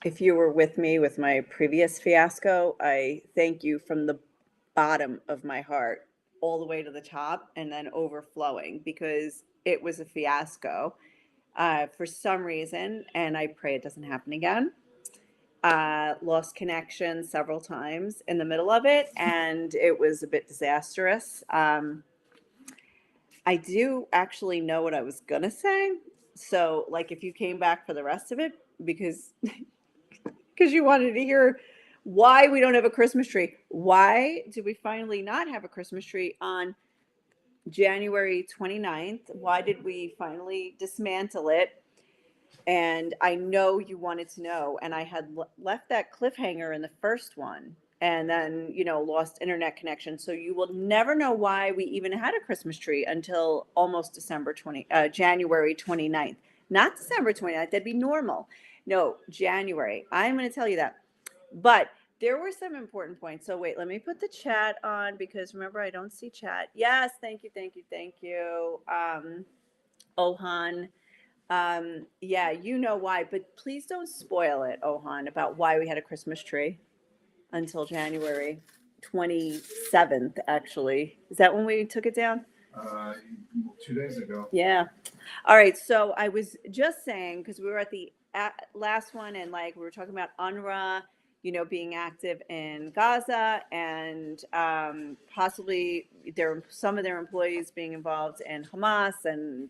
If you were with me with my previous fiasco, I thank you from the bottom of my heart all the way to the top and then overflowing because it was a fiasco for some reason, and I pray it doesn't happen again. Lost connection several times in the middle of it, and it was a bit disastrous. I do actually know what I was gonna say. So, like, if you came back for the rest of it, because you wanted to hear why we don't have a Christmas tree. Why do we finally not have a Christmas tree on January 29th? Why did we finally dismantle it? And I know you wanted to know, and I had left that cliffhanger in the first one and then, lost internet connection. So you will never know why we even had a Christmas tree until almost January 29th. Not December 29th, that'd be normal. No, January. I'm going to tell you that. But there were some important points. So wait, let me put the chat on because remember, I don't see chat. Yes, thank you, thank you, thank you. Ohan. Yeah, you know why, but please don't spoil it, Ohan, about why we had a Christmas tree until January 27th, actually. Is that when we took it down? Uh, 2 days ago. Yeah. All right. So I was just saying, because we were at the last one and like we were talking about UNRWA, being active in Gaza and possibly some of their employees being involved in Hamas and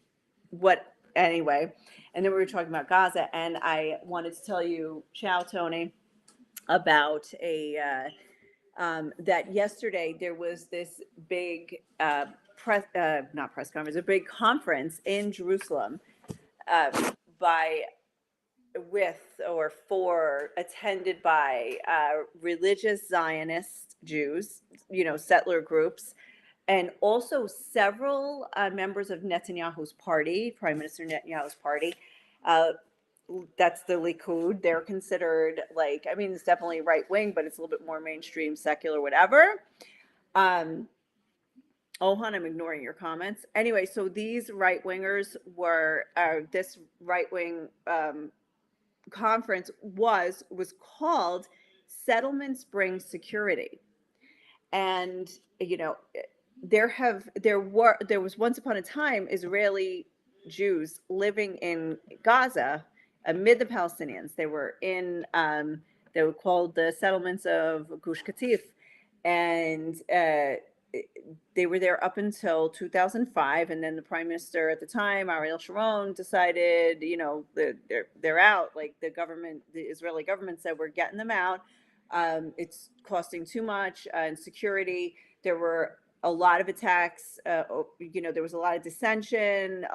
anyway. And then we were talking about Gaza, and I wanted to tell you, ciao, Tony, about that yesterday there was this big not press conference, a big conference in Jerusalem by with or for attended by religious Zionist Jews, settler groups, and also several members of Netanyahu's party, Prime Minister Netanyahu's party. Uh, that's the Likud. They're considered it's definitely right wing, but it's a little bit more mainstream, secular, whatever. Ohan, I'm ignoring your comments. Anyway, so these right wingers were this right wing conference was called Settlements Bring Security, and there was once upon a time Israeli Jews living in Gaza amid the Palestinians. They were they were called the settlements of Gush Katif, and they were there up until 2005, and then the prime minister at the time, Ariel Sharon, decided, they're out. Like the Israeli government said, we're getting them out. It's costing too much in security. There were a lot of attacks. There was a lot of dissension,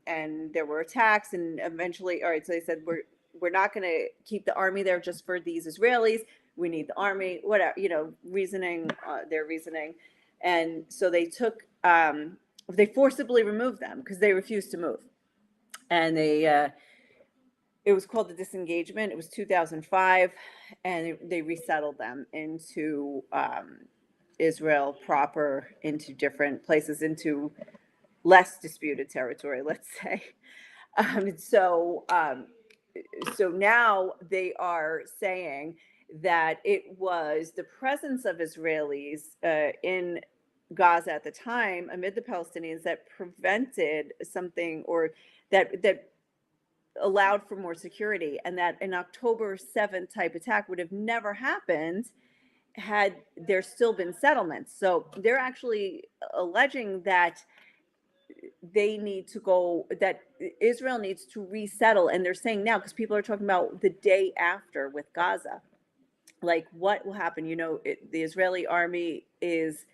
and there were attacks. And eventually, all right, so they said we're not going to keep the army there just for these Israelis. We need the army, whatever, reasoning, their reasoning. And so they forcibly removed them because they refused to move. And it was called the disengagement. It was 2005, and they resettled them into Israel proper, into different places, into less disputed territory, let's say. So now they are saying that it was the presence of Israelis in Gaza at the time amid the Palestinians that prevented something, or that allowed for more security, and that an October 7th type attack would have never happened had there still been settlements. So they're actually alleging that that Israel needs to resettle. And they're saying now, because people are talking about the day after with Gaza, like what will happen? The Israeli army is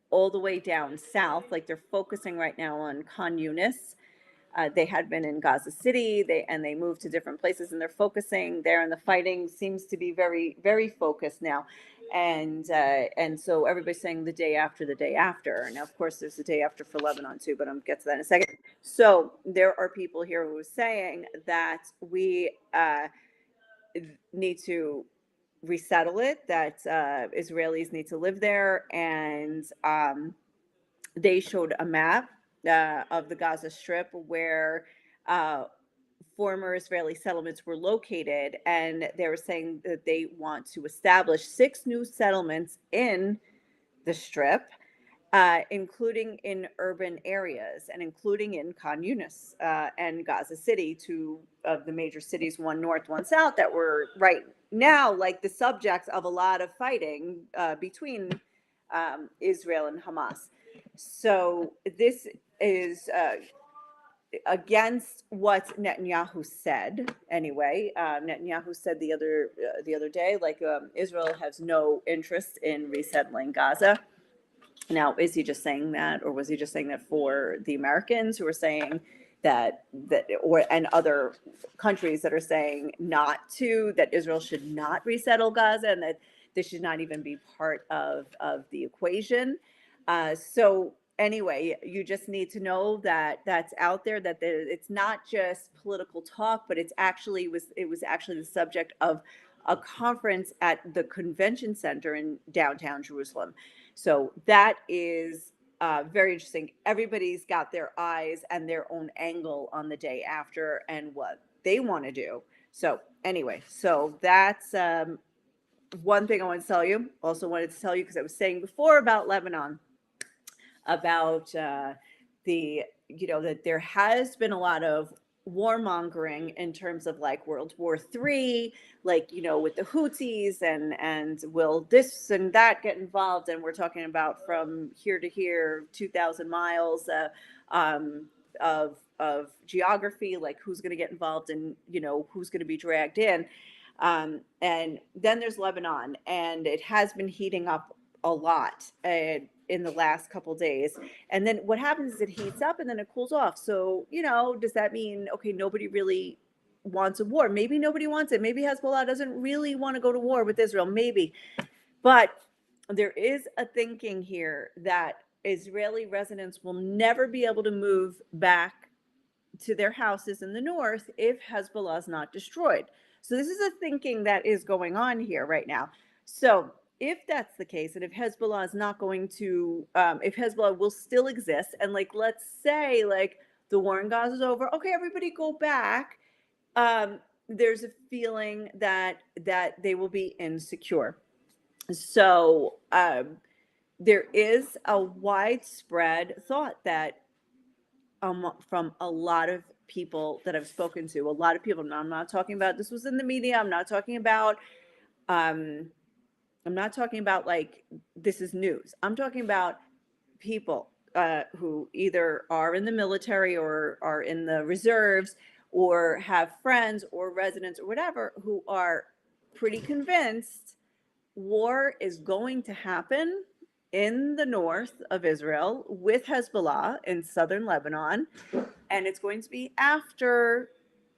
all the way down south. Like they're focusing right now on Khan Yunis. They had been in Gaza City, they moved to different places, and they're focusing there, and the fighting seems to be very, very focused now. And so everybody's saying the day after, the day after. Now, of course, there's the day after for Lebanon too, but I'll get to that in a second. So there are people here who are saying that we need to resettle it, that Israelis need to live there, and they showed a map of the Gaza Strip where former Israeli settlements were located, and they were saying that they want to establish 6 new settlements in the Strip, including in urban areas and including in Khan Yunis and Gaza City, 2 of the major cities, one north, one south, that were right now like the subjects of a lot of fighting between Israel and Hamas. So this is against what Netanyahu said. Anyway, Netanyahu said the other day, like Israel has no interest in resettling Gaza. Now, is he just saying that, or was he just saying that for the Americans who are saying or and other countries that are saying that Israel should not resettle Gaza and that this should not even be part of the equation? So anyway, you just need to know that that's out there, that it's not just political talk, but it was actually the subject of a conference at the convention center in downtown Jerusalem. So that is very interesting. Everybody's got their eyes and their own angle on the day after and what they want to do. So anyway, so that's one thing I want to tell you. Also wanted to tell you, because I was saying before about Lebanon, about that there has been a lot of warmongering in terms of like World War III, like, with the Houthis and will this and that get involved? And we're talking about from here to here, 2,000 miles of geography, like who's going to get involved and, who's going to be dragged in. And then there's Lebanon, and it has been heating up a lot in the last couple days. And then what happens is it heats up and then it cools off. So, does that mean, okay, nobody really wants a war? Maybe nobody wants it. Maybe Hezbollah doesn't really want to go to war with Israel. Maybe. But there is a thinking here that Israeli residents will never be able to move back to their houses in the north if Hezbollah is not destroyed. So this is a thinking that is going on here right now. So if that's the case, and if Hezbollah is not going to, if Hezbollah will still exist, and like, let's say like the war in Gaza is over, okay, everybody go back. There's a feeling that they will be insecure. So there is a widespread thought that from a lot of people that I've spoken to, a lot of people. Now, I'm not talking about, this was in the media. I'm not talking about like this is news. I'm talking about people who either are in the military or are in the reserves or have friends or residents or whatever who are pretty convinced war is going to happen in the north of Israel with Hezbollah in southern Lebanon, and it's going to be after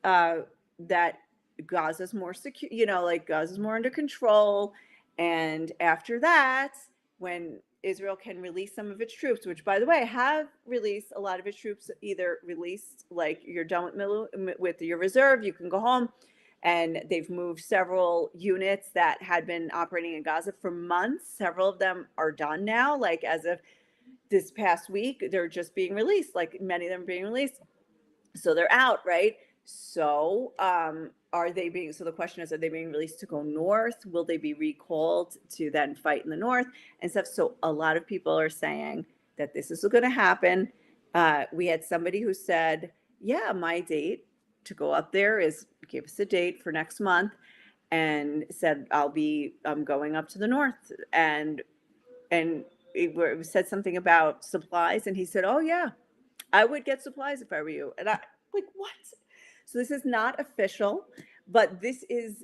that Gaza's more secure, like Gaza's more under control, and after that, when Israel can release some of its troops, which, by the way, have released a lot of its troops, either released, like you're done with your reserve, you can go home, and they've moved several units that had been operating in Gaza for months. Several of them are done now. Like as of this past week, they're just being released, like many of them are being released. So they're out, right? So so the question is, are they being released to go north? Will they be recalled to then fight in the north and stuff? So a lot of people are saying that this is going to happen. We had somebody who said, yeah, my date to go up there is, give us a date for next month, and said, I'm going up to the north. And it said something about supplies. And he said, oh yeah, I would get supplies if I were you. And I like, what? So this is not official, but this is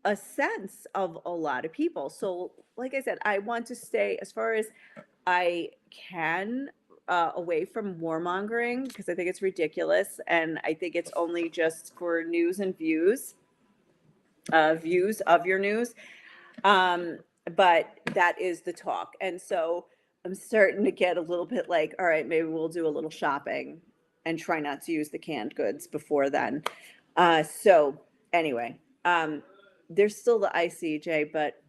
a sense of a lot of people. So like I said, I want to stay as far as I can away from warmongering, because I think it's ridiculous. And I think it's only just for news and views of your news. But that is the talk. And so I'm starting to get a little bit like, all right, maybe we'll do a little shopping and try not to use the canned goods before then. So anyway, there's still the ICJ, but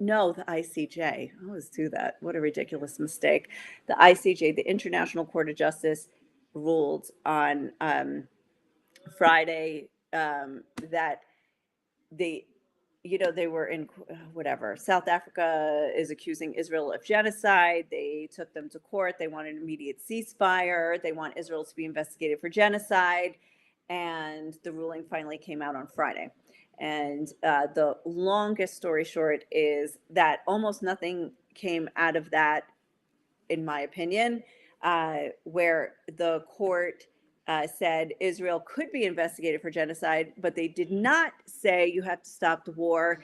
no, the ICJ. I always do that. What a ridiculous mistake. The ICJ, the International Court of Justice, ruled on Friday, that they, they were in whatever. South Africa is accusing Israel of genocide. They took them to court. They want an immediate ceasefire. They want Israel to be investigated for genocide. And the ruling finally came out on Friday. And the longest story short is that almost nothing came out of that, in my opinion, where the court said Israel could be investigated for genocide, but they did not say you have to stop the war.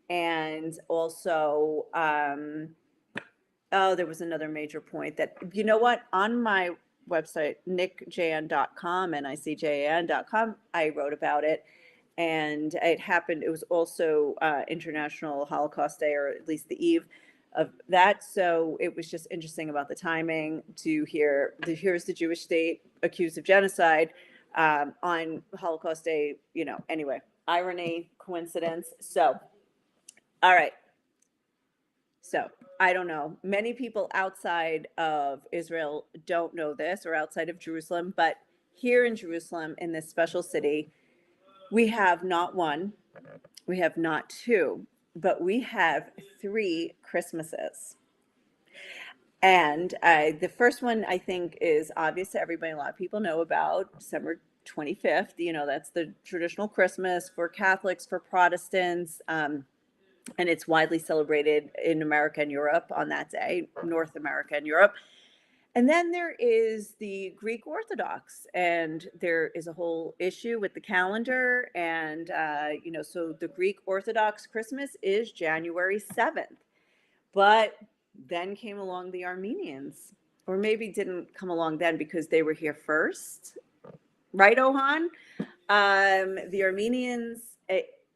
And also, there was another major point that, on my website, nickjan.com, nicjan.com, I wrote about it. And it was also International Holocaust Day, or at least the eve of that. So it was just interesting about the timing to hear here's the Jewish state accused of genocide on Holocaust Day, anyway, irony, coincidence. So, all right. So I don't know. Many people outside of Israel don't know this, or outside of Jerusalem, but here in Jerusalem, in this special city, we have not one, we have not two, but we have 3 Christmases. And the first one, I think, is obvious to everybody. A lot of people know about December 25th. That's the traditional Christmas for Catholics, for Protestants. And it's widely celebrated in America and Europe on that day, North America and Europe. And then there is the Greek Orthodox, and there is a whole issue with the calendar. And, so the Greek Orthodox Christmas is January 7th. But then came along the Armenians, or maybe didn't come along then because they were here first. Right, Ohan? The Armenians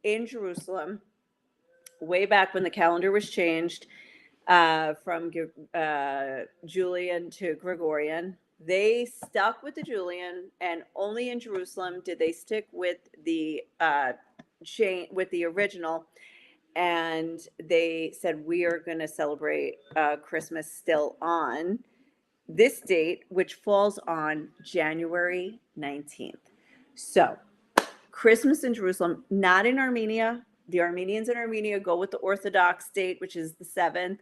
in Jerusalem, way back when the calendar was changed, from Julian to Gregorian, they stuck with the Julian, and only in Jerusalem did they stick with the original. And they said, we are going to celebrate Christmas still on this date, which falls on January 19th. So Christmas in Jerusalem, not in Armenia. The Armenians in Armenia go with the Orthodox date, which is the 7th.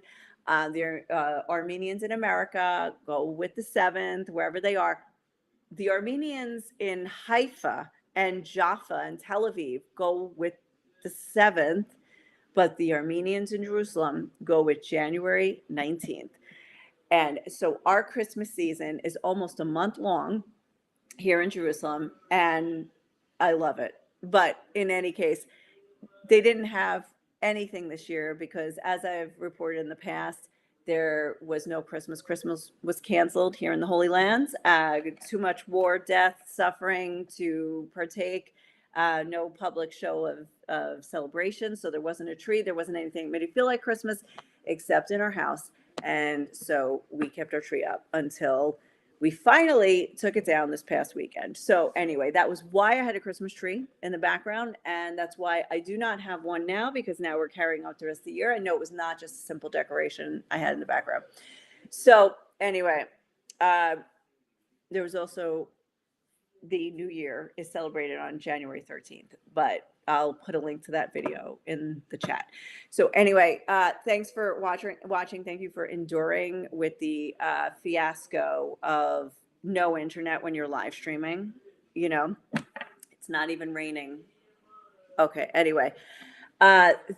The Armenians in America go with the 7th, wherever they are. The Armenians in Haifa and Jaffa and Tel Aviv go with the 7th, but the Armenians in Jerusalem go with January 19th. And so our Christmas season is almost a month long here in Jerusalem, and I love it. But in any case, they didn't have anything this year because, as I've reported in the past, there was no Christmas. Christmas was canceled here in the Holy Lands. Too much war, death, suffering to partake. No public show of celebration. So there wasn't a tree. There wasn't anything that made it feel like Christmas except in our house. And so we kept our tree up until we finally took it down this past weekend. So anyway, that was why I had a Christmas tree in the background. And that's why I do not have one now, because now we're carrying out the rest of the year. I know it was not just a simple decoration I had in the background. So anyway, there was also the New Year is celebrated on January 13th, but I'll put a link to that video in the chat. So anyway, thanks for watching. Thank you for enduring with the fiasco of no internet when you're live streaming. It's not even raining. Okay, anyway,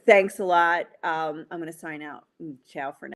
thanks a lot. I'm going to sign out. Ciao for now.